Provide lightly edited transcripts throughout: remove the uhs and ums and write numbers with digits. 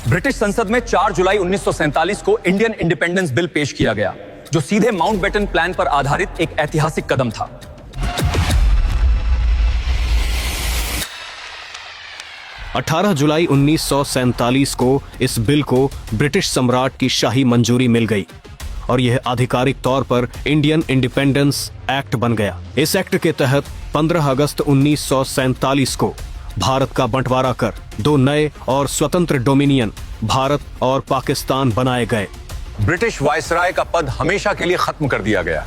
British संसद में 4 जुलाई 1947 को इंडियन इंडिपेंडेंस बिल पेश किया गया, जो सीधे माउंटबेटन प्लान पर आधारित एक ऐतिहासिक कदम था। जुलाई 1947 को इस बिल को ब्रिटिश सम्राट की शाही मंजूरी मिल गई और यह आधिकारिक तौर पर इंडियन इंडिपेंडेंस एक्ट बन गया। इस एक्ट के तहत 15 अगस्त 1947 को भारत का बंटवारा कर 2 नए और स्वतंत्र डोमिनियन भारत और पाकिस्तान बनाए गए। ब्रिटिश वायसराय का पद हमेशा के लिए खत्म कर दिया गया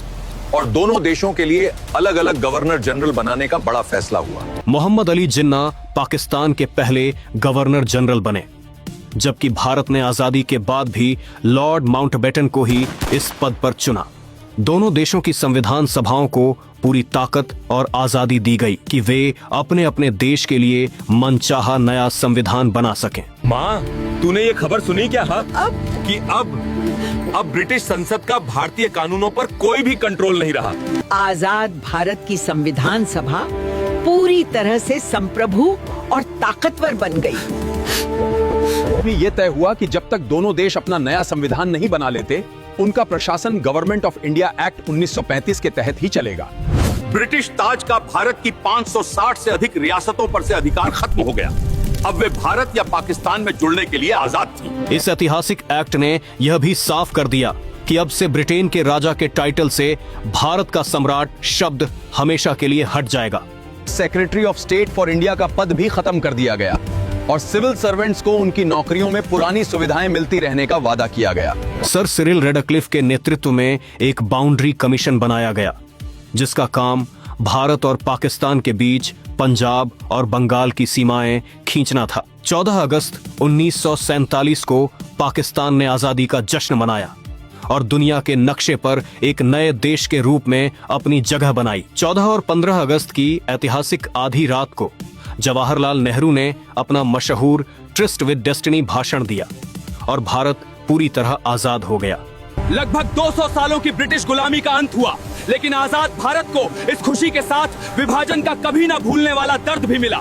और दोनों देशों के लिए अलग अलग गवर्नर जनरल बनाने का बड़ा फैसला हुआ। मोहम्मद अली जिन्ना पाकिस्तान के पहले गवर्नर जनरल बने, जबकि भारत ने आजादी के बाद भी लॉर्ड माउंटबेटन को ही इस पद पर चुना। दोनों देशों की संविधान सभाओं को पूरी ताकत और आजादी दी गई कि वे अपने अपने देश के लिए मनचाहा नया संविधान बना सकें। माँ, तूने ये खबर सुनी क्या? कि अब ब्रिटिश संसद का भारतीय कानूनों पर कोई भी कंट्रोल नहीं रहा। आजाद भारत की संविधान सभा पूरी तरह से संप्रभु और ताकतवर बन गई। ये तय हुआ कि जब तक दोनों देश अपना नया संविधान नहीं बना लेते, उनका प्रशासन गवर्नमेंट ऑफ इंडिया एक्ट 1935 के तहत ही चलेगा। ब्रिटिश ताज का भारत की 560 से अधिक रियासतों पर से अधिकार खत्म हो गया। अब वे भारत या पाकिस्तान में जुड़ने के लिए आजाद थी। इस ऐतिहासिक एक्ट ने यह भी साफ कर दिया कि अब से ब्रिटेन के राजा के टाइटल से भारत का सम्राट शब्द हमेशा के लिए हट जाएगा। Secretary of state for India का पद भी खत्म कर दिया गया और सिविल सर्वेंट्स को उनकी नौकरियों में पुरानी सुविधाएं मिलती रहने का वादा किया गया। सर सिरिल रेडक्लिफ के नेतृत्व में एक बाउंड्री कमीशन बनाया गया, जिसका काम भारत और पाकिस्तान के बीच पंजाब और बंगाल की सीमाएं खींचना था। 14 अगस्त 1947 को पाकिस्तान ने आजादी का जश्न मनाया और दुनिया के नक्शे पर एक नए देश के रूप में अपनी जगह बनाई। 14 और 15 अगस्त की ऐतिहासिक आधी रात को जवाहरलाल नेहरू ने अपना मशहूर ट्रिस्ट विद डेस्टिनी भाषण दिया और भारत पूरी तरह आजाद हो गया। लगभग 200 सालों की ब्रिटिश गुलामी का अंत हुआ, लेकिन आजाद भारत को इस खुशी के साथ विभाजन का कभी ना भूलने वाला दर्द भी मिला।